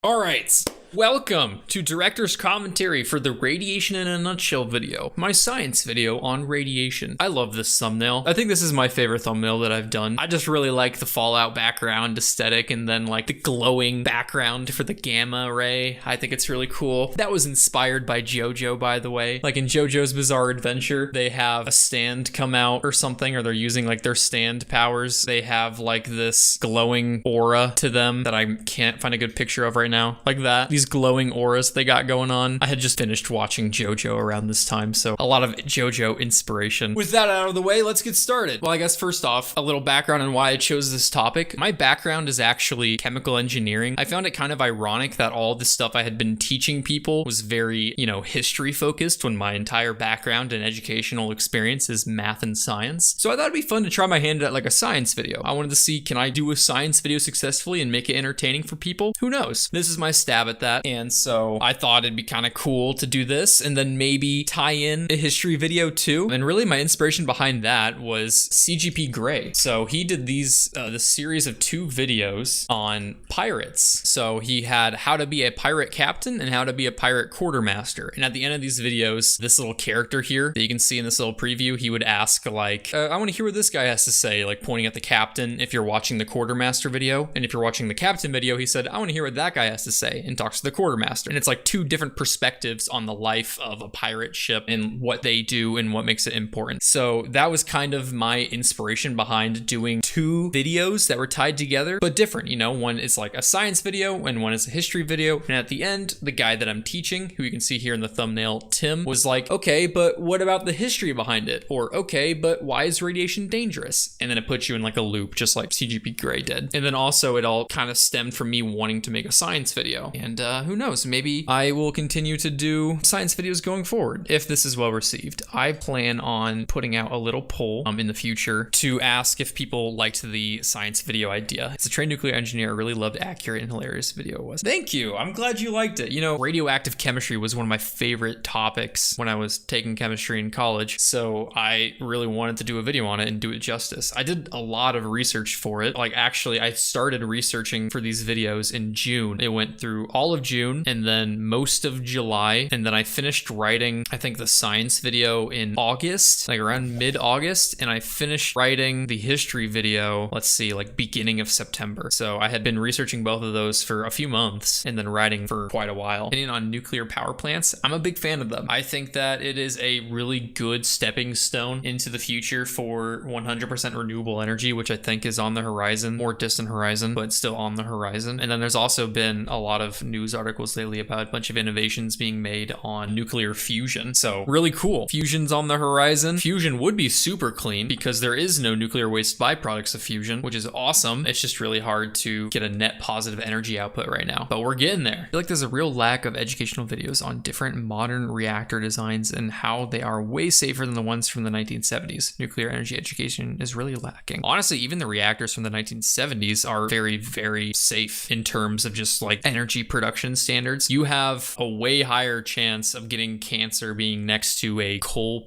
Alright, welcome to Director's Commentary for the Radiation in a Nutshell video, my science video on radiation. I love this thumbnail. I think this is my favorite thumbnail that I've done. I just really like the Fallout background aesthetic and then like the glowing background for the gamma ray. I think it's really cool. That was inspired by JoJo, by the way. Like in JoJo's Bizarre Adventure, they have a stand come out or something, or they're using like their stand powers. They have like this glowing aura to them that I can't find a good picture of right now, like that. These glowing auras they got going on. I had just finished watching JoJo around this time, so a lot of JoJo inspiration. With that out of the way, let's get started. Well, I guess first off, a little background on why I chose this topic. My background is actually chemical engineering. I found it kind of ironic that all the stuff I had been teaching people was very, history focused when my entire background and educational experience is math and science. So I thought it'd be fun to try my hand at like a science video. I wanted to see, can I do a science video successfully and make it entertaining for people? Who knows? This is my stab at that, and so I thought it'd be kind of cool to do this and then maybe tie in a history video too. And really my inspiration behind that was CGP Grey. So he did this series of 2 videos on pirates. So he had how to be a pirate captain and how to be a pirate quartermaster. And at the end of these videos, this little character here that you can see in this little preview, he would ask like, I want to hear what this guy has to say, like pointing at the captain if you're watching the quartermaster video. And if you're watching the captain video, he said, I want to hear what that guy has to say, and talks to the quartermaster. And it's like 2 different perspectives on the life of a pirate ship and what they do and what makes it important. So that was kind of my inspiration behind doing 2 videos that were tied together, but different. One is like a science video and one is a history video. And at the end, the guy that I'm teaching, who you can see here in the thumbnail, Tim, was like, okay, but what about the history behind it? Or, okay, but why is radiation dangerous? And then it puts you in like a loop, just like CGP Grey did. And then also it all kind of stemmed from me wanting to make a science video. And who knows, maybe I will continue to do science videos going forward if this is well received. I plan on putting out a little poll in the future to ask if people liked the science video idea. As a trained nuclear engineer, I really loved accurate and hilarious video it was. Thank you. I'm glad you liked it. Radioactive chemistry was one of my favorite topics when I was taking chemistry in college. So I really wanted to do a video on it and do it justice. I did a lot of research for it. Like actually, I started researching for these videos in June. It went through all of June and then most of July. And then I finished writing, I think, the science video in August, like around mid-August. And I finished writing the history video, let's see, like beginning of September. So I had been researching both of those for a few months and then writing for quite a while. Opinion on nuclear power plants, I'm a big fan of them. I think that it is a really good stepping stone into the future for 100% renewable energy, which I think is on the horizon, more distant horizon, but still on the horizon. And then there's also been a lot of news articles lately about a bunch of innovations being made on nuclear fusion. So really cool. Fusion's on the horizon. Fusion would be super clean because there is no nuclear waste byproducts of fusion, which is awesome. It's just really hard to get a net positive energy output right now, but we're getting there. I feel like there's a real lack of educational videos on different modern reactor designs and how they are way safer than the ones from the 1970s. Nuclear energy education is really lacking. Honestly, even the reactors from the 1970s are very, very safe in terms of just like energy production standards. You have a way higher chance of getting cancer being next to a coal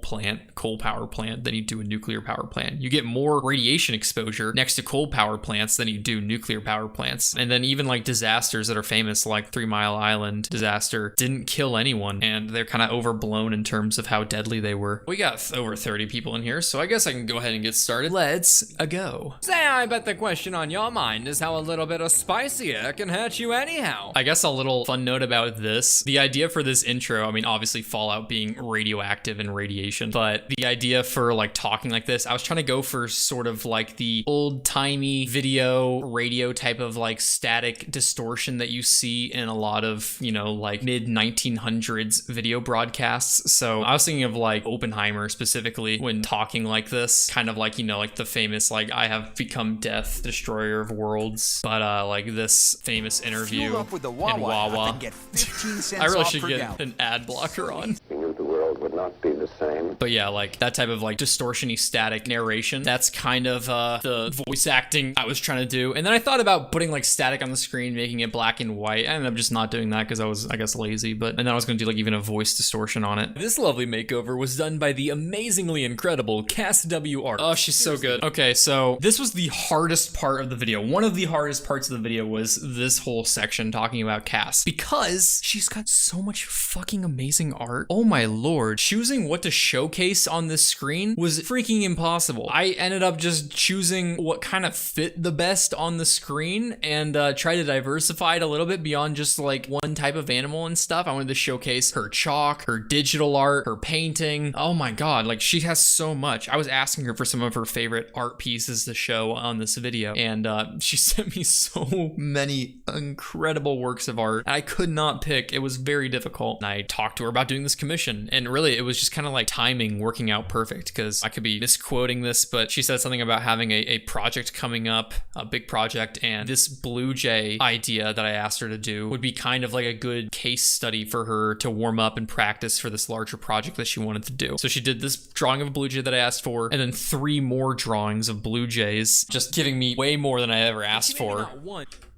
power plant than you do a nuclear power plant. You get more radiation exposure next to coal power plants than you do nuclear power plants. And then even like disasters that are famous, like 3 Mile Island disaster, didn't kill anyone, and they're kind of overblown in terms of how deadly they were. We got over 30 people in here, so I guess I can go ahead and get started. Let's go. Say, I bet the question on your mind is how a little bit of spicier can hurt you anyhow. I guess a little fun note about this, the idea for this intro, I mean, obviously Fallout being radioactive and radiation, but the idea for like talking like this, I was trying to go for sort of like the old-timey video radio type of like static distortion that you see in a lot of, like mid-1900s video broadcasts. So I was thinking of like Oppenheimer specifically when talking like this, kind of like, like the famous, like, I have become death, destroyer of worlds, but like this famous interview up with the in Wawa. Get 15 cents I really off should per get gallon. an ad blocker on. We knew the world would not not be the same. But yeah, like that type of like distortion-y static narration, that's kind of the voice acting I was trying to do. And then I thought about putting like static on the screen, making it black and white. I ended up just not doing that because I was, I guess, lazy. But and then I was gonna do like even a voice distortion on it. This lovely makeover was done by the amazingly incredible Cass W. Art. Oh, she's so good. Okay, so this was the hardest part of the video. One of the hardest parts of the video was this whole section talking about Cass, because she's got so much fucking amazing art. Oh my lord. Choosing what to showcase on this screen was freaking impossible. I ended up just choosing what kind of fit the best on the screen and try to diversify it a little bit beyond just like one type of animal and stuff. I wanted to showcase her chalk, her digital art, her painting. Oh my god, like she has so much. I was asking her for some of her favorite art pieces to show on this video, and she sent me so many incredible works of art. I could not pick. It was very difficult. And I talked to her about doing this commission, and really it was just kind of like timing working out perfect, because I could be misquoting this, but she said something about having a project coming up, a big project, and this Blue Jay idea that I asked her to do would be kind of like a good case study for her to warm up and practice for this larger project that she wanted to do. So she did this drawing of a blue jay that I asked for, and then 3 more drawings of blue jays, just giving me way more than I ever asked for.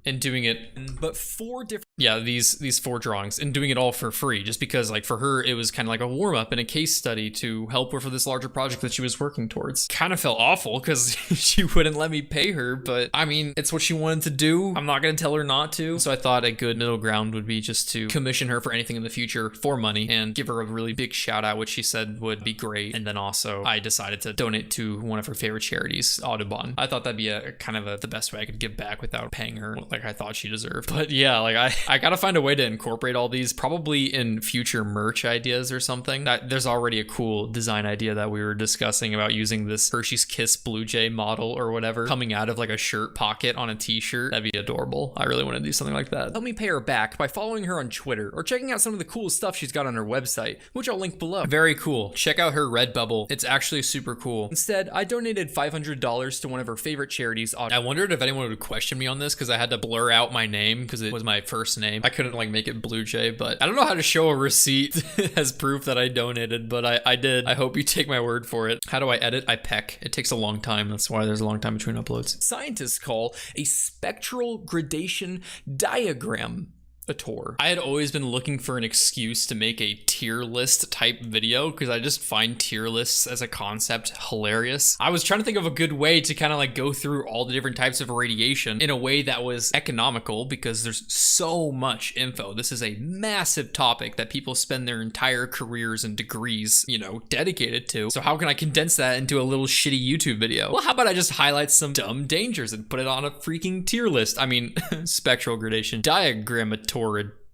And doing it, but 4 different, yeah, these 4 drawings, and doing it all for free, just because like for her it was kind of like a warm-up and a case study to help her for this larger project that she was working towards. Kind of felt awful because she wouldn't let me pay her, but I mean, it's what she wanted to do. I'm not gonna tell her not to. So I thought a good middle ground would be just to commission her for anything in the future for money and give her a really big shout out, which she said would be great. And then also I decided to donate to one of her favorite charities, Audubon. I thought that'd be a kind of the best way I could give back without paying her like I thought she deserved. But yeah, like I gotta find a way to incorporate all these, probably in future merch ideas or something. There's already a cool design idea that we were discussing about using this Hershey's Kiss Blue Jay model or whatever coming out of like a shirt pocket on a t-shirt. That'd be adorable. I really want to do something like that. Help me pay her back by following her on Twitter or checking out some of the cool stuff she's got on her website, which I'll link below. Very cool. Check out her Redbubble. It's actually super cool. Instead, I donated $500 to one of her favorite charities. I wondered if anyone would question me on this because I had to blur out my name because it was my first name. I couldn't like make it Blue Jay, but I don't know how to show a receipt as proof that I donated, but I did. I hope you take my word for it. How do I edit? I peck. It takes a long time. That's why there's a long time between uploads. Scientists call a spectral gradation diagram a tour. I had always been looking for an excuse to make a tier list type video because I just find tier lists as a concept hilarious. I was trying to think of a good way to kind of like go through all the different types of radiation in a way that was economical, because there's so much info. This is a massive topic that people spend their entire careers and degrees, you know, dedicated to. So how can I condense that into a little shitty YouTube video? Well, how about I just highlight some dumb dangers and put it on a freaking tier list? I mean, spectral gradation diagrammator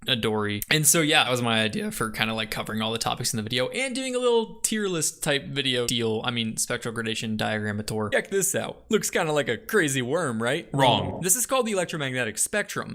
Adori. And so yeah, that was my idea for kind of like covering all the topics in the video and doing a little tier list type video deal. I mean, spectral gradation diagrammator. Check this out. Looks kind of like a crazy worm, right? Wrong. This is called the electromagnetic spectrum.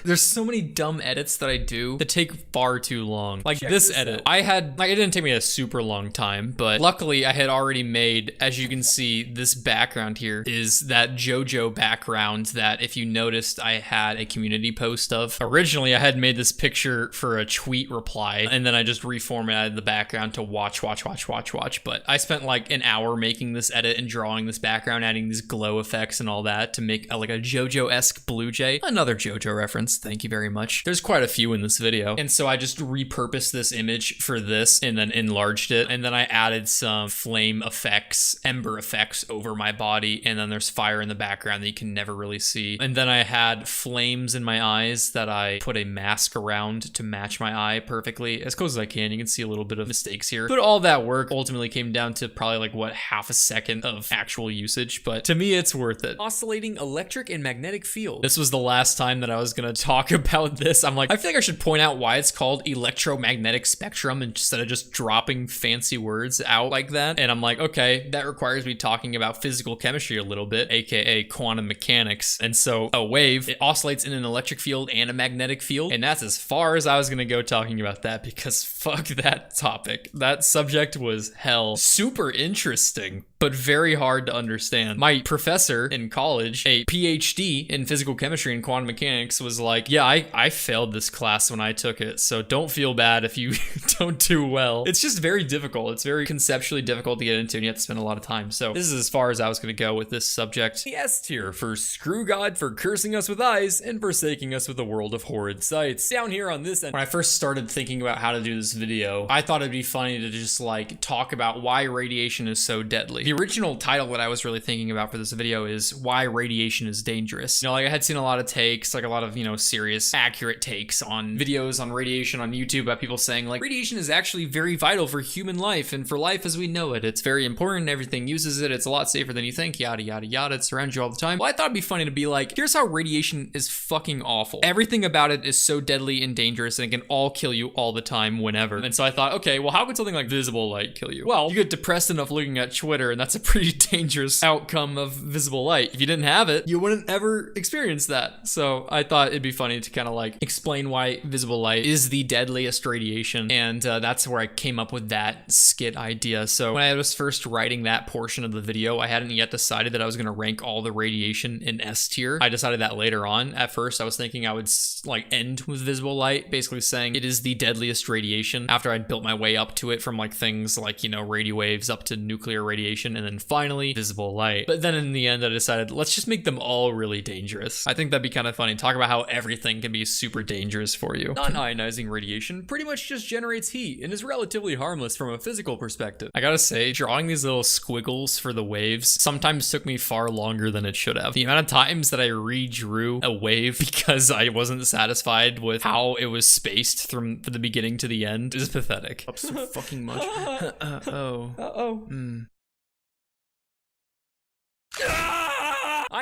There's so many dumb edits that I do that take far too long. Like this edit. I had, like, it didn't take me a super long time, but luckily I had already made, as you can see, this background here is that JoJo background that, if you noticed, I had a community post of. Originally, I had made this picture for a tweet reply, and then I just reformatted the background to watch. But I spent like an hour making this edit and drawing this background, adding these glow effects and all that to make like a JoJo-esque Blue Jay. Another JoJo reference, thank you very much. There's quite a few in this video. And so I just repurposed this image for this and then enlarged it. And then I added some flame effects, ember effects over my body. And then there's fire in the background that you can never really see. And then I had flames in my eyes that I put a mask around to match my eye perfectly, as close as I can. You can see a little bit of mistakes here, but all that work ultimately came down to probably like what, half a second of actual usage, but to me it's worth it. Oscillating electric and magnetic field. This was the last time that I was gonna talk about this. I'm like, I feel like I should point out why it's called electromagnetic spectrum instead of just dropping fancy words out like that. And I'm like, okay, that requires me talking about physical chemistry a little bit, aka quantum mechanics. And so a wave, it oscillates in an electric field and a magnetic field. field. And that's as far as I was gonna go talking about that, because fuck that topic. That subject was hell. Super interesting, but very hard to understand. My professor in college, a PhD in physical chemistry and quantum mechanics, was like, yeah, I failed this class when I took it, so don't feel bad if you don't do well. It's just very difficult. It's very conceptually difficult to get into, and you have to spend a lot of time. So this is as far as I was gonna go with this subject. The S tier for screw God for cursing us with eyes and forsaking us with a world of horrid sights. Down here on this end. When I first started thinking about how to do this video, I thought it'd be funny to just like talk about why radiation is so deadly. The original title that I was really thinking about for this video is why radiation is dangerous. You know, like I had seen a lot of takes, like a lot of, you know, serious, accurate takes on videos on radiation on YouTube about people saying like radiation is actually very vital for human life and for life as we know it. It's very important. Everything uses it. It's a lot safer than you think. Yada, yada, yada. It surrounds you all the time. Well, I thought it'd be funny to be like, here's how radiation is fucking awful. Everything about it is so deadly and dangerous and it can all kill you all the time whenever. And so I thought, okay, well, how could something like visible light kill you? Well, you get depressed enough looking at Twitter, and that's a pretty dangerous outcome of visible light. If you didn't have it, you wouldn't ever experience that. So I thought it'd be funny to kind of like explain why visible light is the deadliest radiation. And that's where I came up with that skit idea. So when I was first writing that portion of the video, I hadn't yet decided that I was going to rank all the radiation in S tier. I decided that later on. At first, I was thinking I would like end with visible light, basically saying it is the deadliest radiation, after I'd built my way up to it from like things like, you know, radio waves up to nuclear radiation, and then finally visible light. But then in the end, I decided let's just make them all really dangerous. I think that'd be kind of funny. Talk about how everything can be super dangerous for you. Non-ionizing radiation pretty much just generates heat and is relatively harmless from a physical perspective. I gotta say, drawing these little squiggles for the waves sometimes took me far longer than it should have. The amount of times that I redrew a wave because I wasn't satisfied with how it was spaced from the beginning to the end is pathetic. Up so fucking much.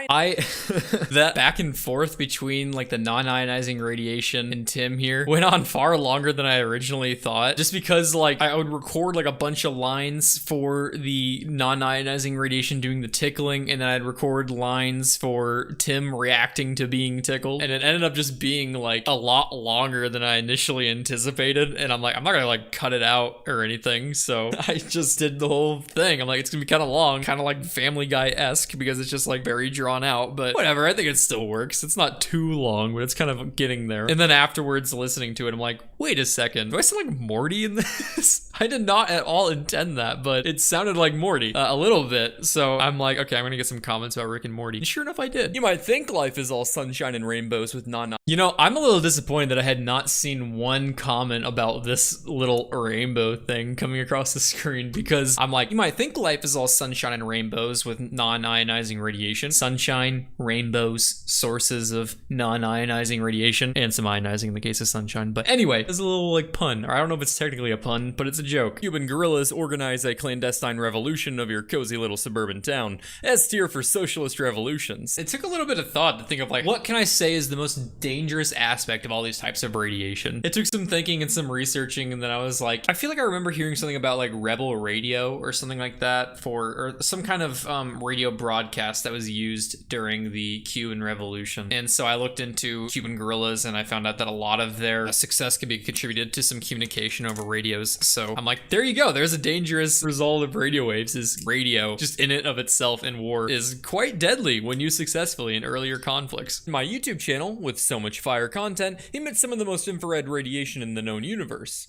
I that back and forth between like the non-ionizing radiation and Tim here went on far longer than I originally thought, just because like I would record like a bunch of lines for the non-ionizing radiation doing the tickling, and then I'd record lines for Tim reacting to being tickled, and it ended up just being like a lot longer than I initially anticipated. And I'm like, I'm not gonna like cut it out or anything, so I just did the whole thing. I'm like, it's gonna be kind of long, kind of like Family Guy-esque, because it's just like very drawn out, but whatever. I think it still works. It's not too long, but it's kind of getting there. And then afterwards, listening to it, I'm like, wait a second, do I sound like Morty in this? I did not at all intend that, but it sounded like Morty a little bit. So I'm like, okay, I'm gonna get some comments about Rick and Morty. And sure enough, I did. You might think life is all sunshine and rainbows with You know, I'm a little disappointed that I had not seen one comment about this little rainbow thing coming across the screen, because I'm like, you might think life is all sunshine and rainbows with non-ionizing radiation. Sunshine, rainbows, sources of non-ionizing radiation, and some ionizing in the case of sunshine. But anyway, it's a little like pun, or I don't know if it's technically a pun, but it's a joke. Cuban guerrillas organize a clandestine revolution of your cozy little suburban town. S tier for socialist revolutions. It took a little bit of thought to think of like, what can I say is the most dangerous aspect of all these types of radiation? It took some thinking and some researching, and then I was like, I feel like I remember hearing something about like rebel radio or something like that or some kind of radio broadcast that was used during the Cuban Revolution. And so I looked into Cuban guerrillas, and I found out that a lot of their success could be contributed to some communication over radios. So I'm like, there you go. There's a dangerous result of radio waves, is radio just in it of itself in war is quite deadly when used successfully in earlier conflicts. My YouTube channel, with so much fire content, emits some of the most infrared radiation in the known universe.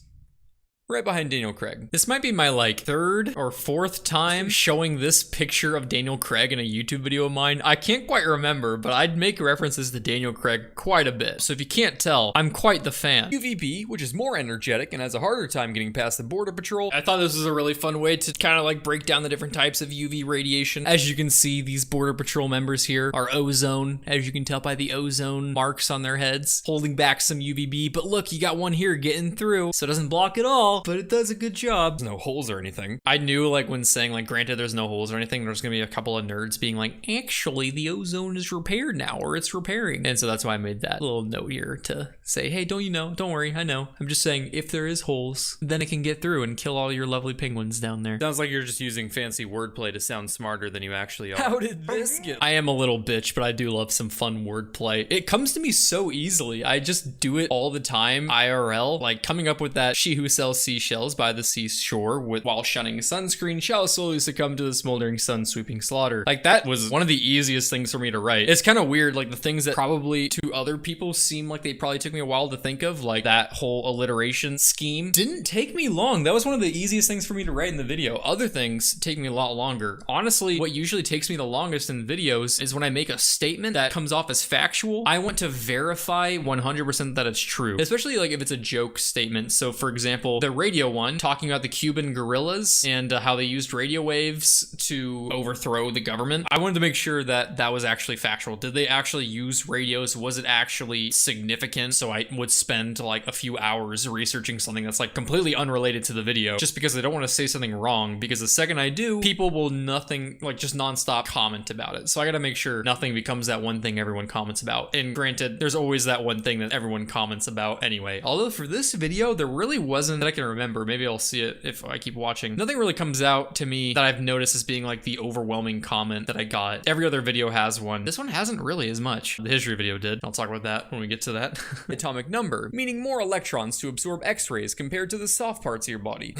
Right behind Daniel Craig. This might be my like third or fourth time showing this picture of Daniel Craig in a YouTube video of mine. I can't quite remember, but I'd make references to Daniel Craig quite a bit. So if you can't tell, I'm quite the fan. UVB, which is more energetic and has a harder time getting past the Border Patrol. I thought this was a really fun way to kind of like break down the different types of UV radiation. As you can see, these Border Patrol members here are ozone, as you can tell by the ozone marks on their heads, holding back some UVB. But look, you got one here getting through, so it doesn't block it all. small, but it does a good job. There's no holes or anything. I knew, like, when saying, like, granted there's no holes or anything, there's gonna be a couple of nerds being like, actually, the ozone is repaired now, or it's repairing. And so that's why I made that little note here to say, hey, don't you know? Don't worry, I know. I'm just saying, if there is holes, then it can get through and kill all your lovely penguins down there. Sounds like you're just using fancy wordplay to sound smarter than you actually are. How did this get? I am a little bitch, but I do love some fun wordplay. It comes to me so easily. I just do it all the time, IRL. Like, coming up with that, she who sells seashells by the seashore while shunning sunscreen shall slowly succumb to the smoldering sun sweeping slaughter. Like, that was one of the easiest things for me to write. It's kind of weird, like, the things that probably to other people seem like they probably took me a while to think of, like that whole alliteration scheme, didn't take me long. That was one of the easiest things for me to write in the video. Other things take me a lot longer. Honestly, what usually takes me the longest in videos is when I make a statement that comes off as factual. I want to verify 100% that it's true, especially like if it's a joke statement. So for example, the radio one talking about the Cuban guerrillas and how they used radio waves to overthrow the government. I wanted to make sure that that was actually factual. Did they actually use radios? Was it actually significant? So I would spend like a few hours researching something that's like completely unrelated to the video just because I don't want to say something wrong, because the second I do, people will just nonstop comment about it. So I gotta make sure nothing becomes that one thing everyone comments about. And granted, there's always that one thing that everyone comments about anyway. Although for this video, there really wasn't that I can remember. Maybe I'll see it if I keep watching. Nothing really comes out to me that I've noticed as being like the overwhelming comment that I got. Every other video has one. This one hasn't really as much. The history video did. I'll talk about that when we get to that. Atomic number, meaning more electrons to absorb X-rays compared to the soft parts of your body.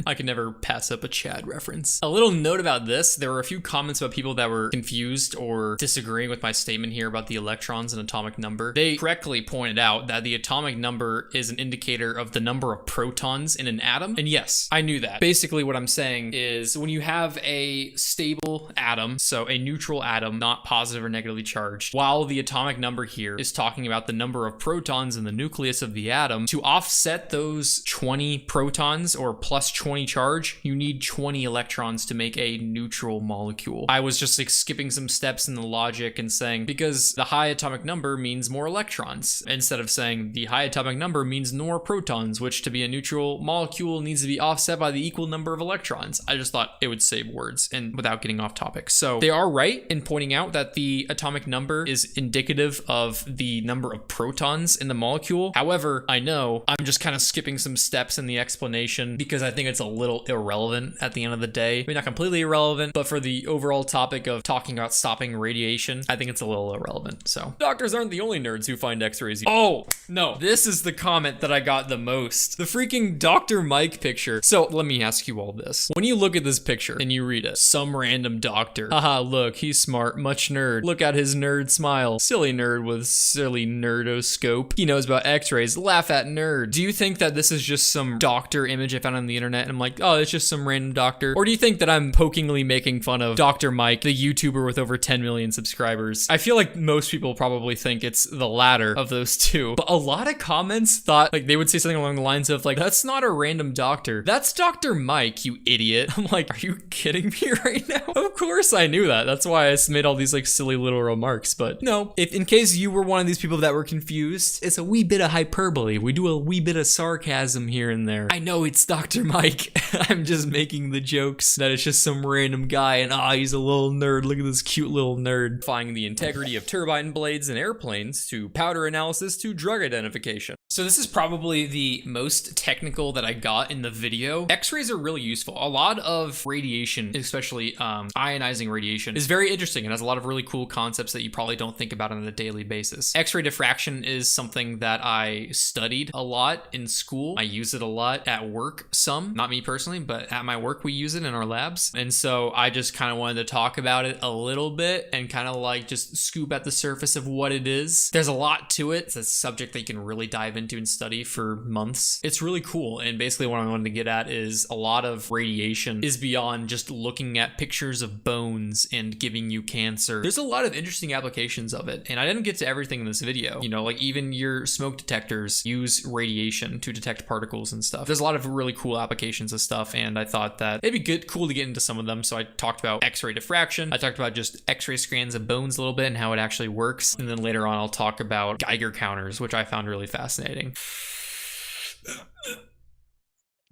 I can never pass up a Chad reference. A little note about this, there were a few comments about people that were confused or disagreeing with my statement here about the electrons and atomic number. They correctly pointed out that the atomic number is an indicator of the number of protons in an atom. And yes, I knew that. Basically what I'm saying is when you have a stable atom, so a neutral atom, not positive or negatively charged, while the atomic number here is talking about the number of protons in the nucleus of the atom, to offset those 20 protons or plus 20 charge, you need 20 electrons to make a neutral molecule. I was just like skipping some steps in the logic and saying, because the high atomic number means more electrons, instead of saying the high atomic number means more protons, which to be a neutral molecule needs to be offset by the equal number of electrons. I just thought it would save words and without getting off topic. So they are right in pointing out that the atomic number is indicative of the number of protons in the molecule. However, I know I'm just kind of skipping some steps in the explanation because I think it's a little irrelevant at the end of the day. I mean, not completely irrelevant, but for the overall topic of talking about stopping radiation, I think it's a little irrelevant. So doctors aren't the only nerds who find X-rays. Oh, no, this is the comment that I got the most. The freaking Dr. Mike picture. So let me ask you all this. When you look at this picture and you read it, some random doctor, haha, look, he's smart, much nerd. Look at his nerd smile. Silly nerd with silly nerdoscope. He knows about X-rays. Laugh at nerd. Do you think that this is just some doctor image I found on the internet and I'm like, oh, it's just some random doctor? Or do you think that I'm pokingly making fun of Dr. Mike, the YouTuber with over 10 million subscribers? I feel like most people probably think it's the latter of those two. But a lot of comments thought, like, they would say something along the lines of, like, that's not a random doctor. That's Dr. Mike, you idiot. I'm like, are you kidding me right now? Of course I knew that. That's why I made all these, like, silly little remarks. But no, if in case you were one of these people that were confused, it's a wee bit of hyperbole. We do a wee bit of sarcasm here and there. I know it's Dr. Mike. I'm just making the jokes that it's just some random guy and he's a little nerd. Look at this cute little nerd. Defying the integrity of turbine blades in airplanes to powder analysis to drug identification. So this is probably the most technical that I got in the video. X-rays are really useful. A lot of radiation, especially ionizing radiation, is very interesting and has a lot of really cool concepts that you probably don't think about on a daily basis. X-ray diffraction is something that I studied a lot in school. I use it a lot at work, some, not me personally, but at my work we use it in our labs. And so I just kind of wanted to talk about it a little bit and kind of like just scoop at the surface of what it is. There's a lot to it. It's a subject that you can really dive into and study for months. It's really cool. And basically what I wanted to get at is a lot of radiation is beyond just looking at pictures of bones and giving you cancer. There's a lot of interesting applications of it. And I didn't get to everything in this video. You know, like even your smoke detectors use radiation to detect particles and stuff. There's a lot of really cool applications of stuff. And I thought that it'd be cool to get into some of them. So I talked about X-ray diffraction. I talked about just X-ray scans of bones a little bit and how it actually works. And then later on, I'll talk about Geiger counters, which I found really fascinating.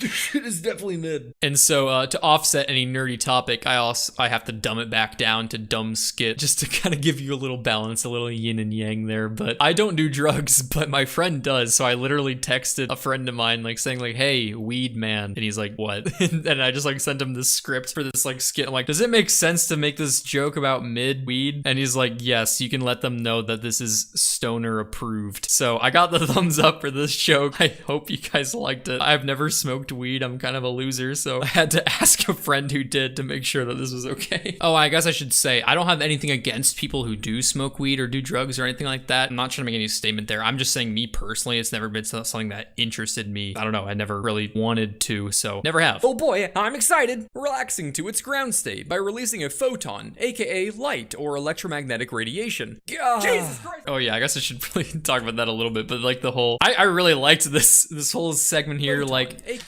This shit is definitely mid. And so to offset any nerdy topic, I have to dumb it back down to dumb skit just to kind of give you a little balance, a little yin and yang there. But I don't do drugs, but my friend does. So I literally texted a friend of mine like saying like, hey, weed man. And he's like, what? And I just like sent him this script for this like skit. I'm like, does it make sense to make this joke about mid weed? And he's like, yes, you can let them know that this is stoner approved. So I got the thumbs up for this joke. I hope you guys liked it. I've never smoked weed. I'm kind of a loser. So I had to ask a friend who did to make sure that this was okay. Oh, I guess I should say, I don't have anything against people who do smoke weed or do drugs or anything like that. I'm not trying to make any statement there. I'm just saying me personally, it's never been something that interested me. I don't know. I never really wanted to, so never have. Oh boy, I'm excited. Relaxing to its ground state by releasing a photon, aka light or electromagnetic radiation. Jesus Christ. Oh yeah, I guess I should really talk about that a little bit, but like the whole, I really liked this whole segment here, Photon, like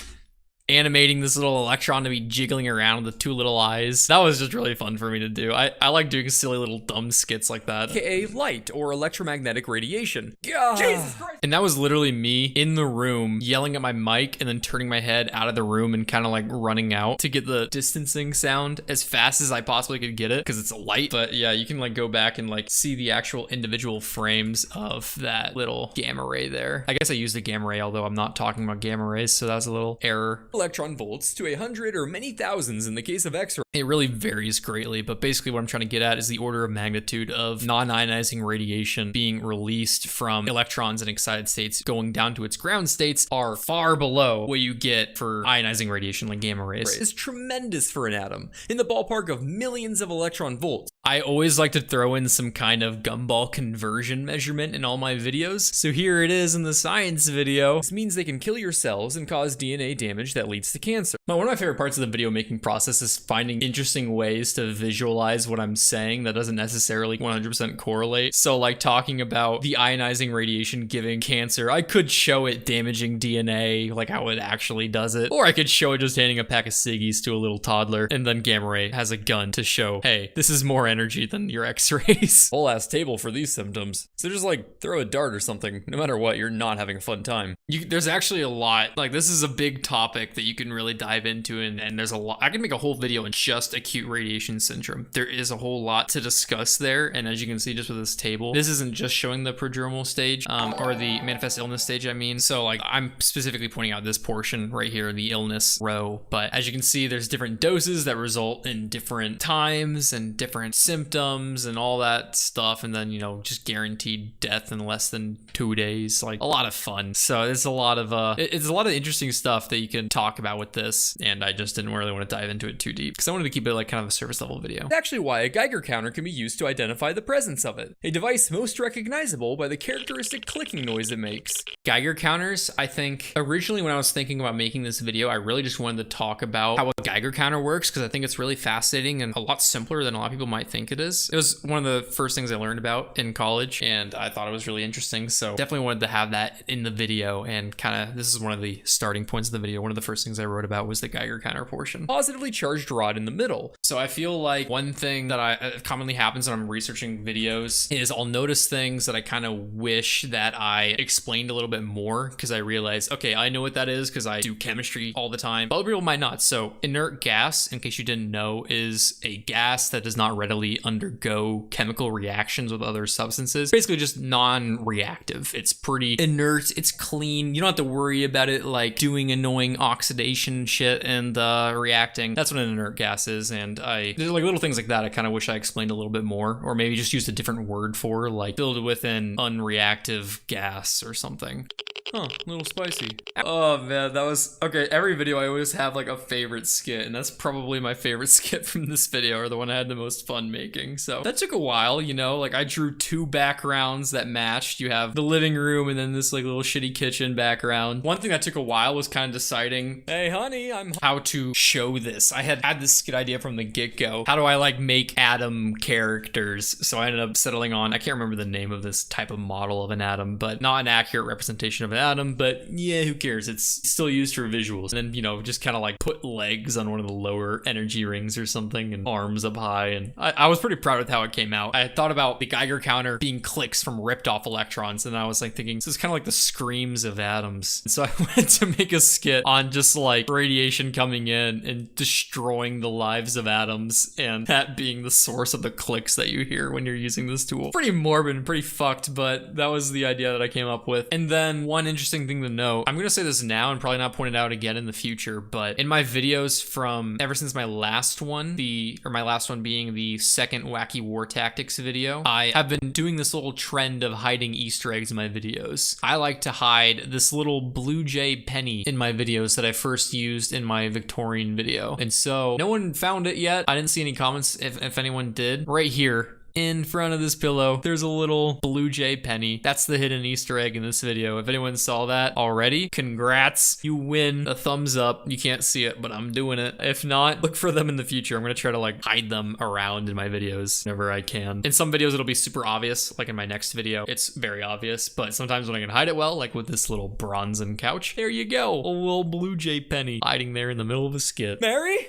animating this little electron to be jiggling around with two little eyes. That was just really fun for me to do. I like doing silly little dumb skits like that. aka light or electromagnetic radiation. Jesus Christ. And that was literally me in the room yelling at my mic and then turning my head out of the room and kind of like running out to get the distancing sound as fast as I possibly could get it because it's a light. But yeah, you can like go back and like see the actual individual frames of that little gamma ray there. I guess I used a gamma ray, although I'm not talking about gamma rays, so that was a little error. Electron volts to 100 or many thousands in the case of X-ray. It really varies greatly, but basically what I'm trying to get at is the order of magnitude of non-ionizing radiation being released from electrons in excited states going down to its ground states are far below what you get for ionizing radiation like gamma rays. Is tremendous for an atom, in the ballpark of millions of electron volts. I always like to throw in some kind of gumball conversion measurement in all my videos. So here it is in the science video. This means they can kill your cells and cause DNA damage that leads to cancer. Now, one of my favorite parts of the video making process is finding interesting ways to visualize what I'm saying that doesn't necessarily 100% correlate. So like talking about the ionizing radiation giving cancer, I could show it damaging DNA, like how it actually does it. Or I could show it just handing a pack of ciggies to a little toddler, and then gamma ray has a gun to show, hey, this is more energy than your x-rays. Whole ass table for these symptoms. So just like throw a dart or something. No matter what, you're not having a fun time. There's actually a lot, like this is a big topic that you can really dive into, and there's a lot. I can make a whole video on just acute radiation syndrome. There is a whole lot to discuss there, and as you can see just with this table, this isn't just showing the prodromal stage, or the manifest illness stage, I mean. So like I'm specifically pointing out this portion right here, the illness row, but as you can see, there's different doses that result in different times and different symptoms and all that stuff, and then, you know, just guaranteed death in less than 2 days. Like a lot of fun. So it's a lot of it's a lot of interesting stuff that you can talk about with this, and I just didn't really want to dive into it too deep because I wanted to keep it like kind of a surface level video. That's actually why a Geiger counter can be used to identify the presence of it, a device most recognizable by the characteristic clicking noise it makes. Geiger counters, I think originally when I was thinking about making this video, I really just wanted to talk about how a Geiger counter works because I think it's really fascinating and a lot simpler than a lot of people might think it is. It was one of the first things I learned about in college, and I thought it was really interesting, so definitely wanted to have that in the video, and kind of this is one of the starting points of the video. One of the first things I wrote about was the Geiger counter portion. Positively charged rod in the middle. So I feel like one thing that commonly happens when I'm researching videos is I'll notice things that I kind of wish that I explained a little bit more, because I realize, okay, I know what that is because I do chemistry all the time, but other people might not. So inert gas, in case you didn't know, is a gas that does not readily undergo chemical reactions with other substances. Basically just non-reactive. It's pretty inert, it's clean, you don't have to worry about it like doing annoying oxidation shit and reacting. That's what an inert gas is, and there's like little things like that I kind of wish I explained a little bit more, or maybe just used a different word for, like filled with an unreactive gas or something. Huh, a little spicy. Oh man, that was, okay, every video I always have like a favorite skit, and that's probably my favorite skit from this video, or the one I had the most fun making. So that took a while, you know, like I drew 2 backgrounds that matched. You have the living room and then this like little shitty kitchen background. One thing that took a while was kind of deciding, hey honey, how to show this. I had this skit idea from the get-go. How do I like make atom characters? So I ended up settling on, I can't remember the name of this type of model of an atom, but not an accurate representation of an atom, but yeah, who cares? It's still used for visuals. And then, you know, just kind of like put legs on one of the lower energy rings or something and arms up high. And I was pretty proud with how it came out. I thought about the Geiger counter being clicks from ripped off electrons. And I was like thinking, this is kind of like the screams of atoms. And so I went to make a skit on just like radiation coming in and destroying the lives of atoms, and that being the source of the clicks that you hear when you're using this tool. Pretty morbid and pretty fucked, but that was the idea that I came up with. And then one interesting thing to note, I'm gonna say this now and probably not point it out again in the future, but in my videos from ever since my last one, my last one being the second Wacky War Tactics video, I have been doing this little trend of hiding Easter eggs in my videos. I like to hide this little Blue Jay penny in my videos that I first used in my Victorian video. And so no one found it yet. I didn't see any comments if anyone did. Right here in front of this pillow, there's a little Blue Jay penny. That's the hidden Easter egg in this video. If anyone saw that already, congrats. You win a thumbs up. You can't see it, but I'm doing it. If not, look for them in the future. I'm gonna try to like hide them around in my videos whenever I can. In some videos, it'll be super obvious. Like in my next video, it's very obvious, but sometimes when I can hide it well, like with this little bronzen couch, there you go. A little Blue Jay penny hiding there in the middle of a skit. Mary?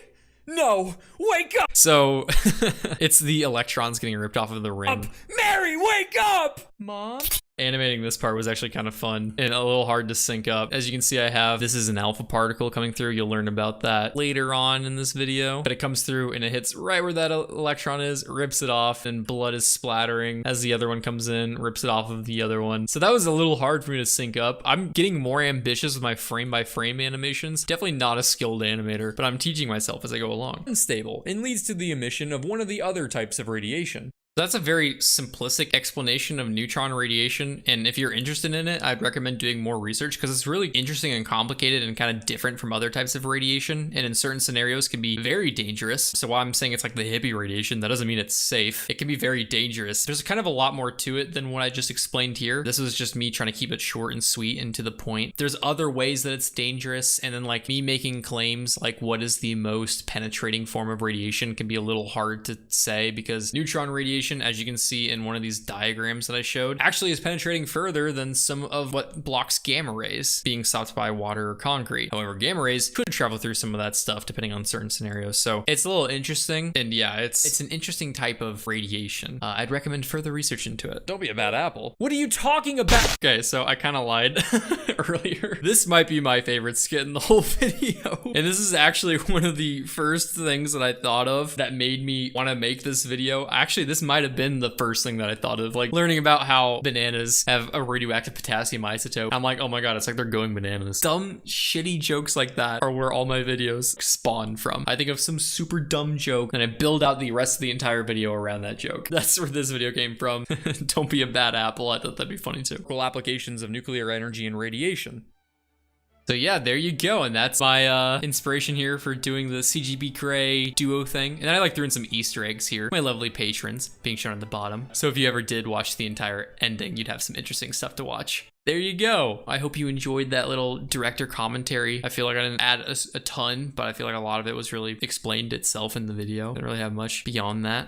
No, wake up! So it's the electrons getting ripped off of the ring. Mary, wake up! Mom? Animating this part was actually kind of fun and a little hard to sync up. As you can see, this is an alpha particle coming through. You'll learn about that later on in this video, but it comes through and it hits right where that electron is, rips it off, and blood is splattering as the other one comes in, rips it off of the other one. So that was a little hard for me to sync up. I'm getting more ambitious with my frame by frame animations. Definitely not a skilled animator, but I'm teaching myself as I go along. Unstable and leads to the emission of one of the other types of radiation. That's a very simplistic explanation of neutron radiation, and if you're interested in it, I'd recommend doing more research because it's really interesting and complicated and kind of different from other types of radiation, and in certain scenarios can be very dangerous. So while I'm saying it's like the hippie radiation, that doesn't mean it's safe. It can be very dangerous. There's kind of a lot more to it than what I just explained here. This was just me trying to keep it short and sweet and to the point. There's other ways that it's dangerous, and then like me making claims like what is the most penetrating form of radiation can be a little hard to say because neutron radiation, as you can see in one of these diagrams that I showed, actually is penetrating further than some of what blocks gamma rays being stopped by water or concrete. However, gamma rays could travel through some of that stuff depending on certain scenarios. So it's a little interesting, and yeah, it's an interesting type of radiation. I'd recommend further research into it. Don't be a bad apple. What are you talking about? Okay, so I kind of lied earlier. This might be my favorite skit in the whole video. And this is actually one of the first things that I thought of that made me want to make this video. Actually, this might have been the first thing that I thought of, like learning about how bananas have a radioactive potassium isotope. I'm like, oh my god, it's like they're going bananas. Dumb, shitty jokes like that are where all my videos spawn from. I think of some super dumb joke and I build out the rest of the entire video around that joke. That's where this video came from. Don't be a bad apple. I thought that'd be funny too. Cool applications of nuclear energy and radiation. So yeah, there you go, and that's my inspiration here for doing the CGB Cray duo thing. And I like throwing some Easter eggs here. My lovely patrons being shown on the bottom. So if you ever did watch the entire ending, you'd have some interesting stuff to watch. There you go. I hope you enjoyed that little director commentary. I feel like I didn't add a ton, but I feel like a lot of it was really explained itself in the video. Didn't really have much beyond that.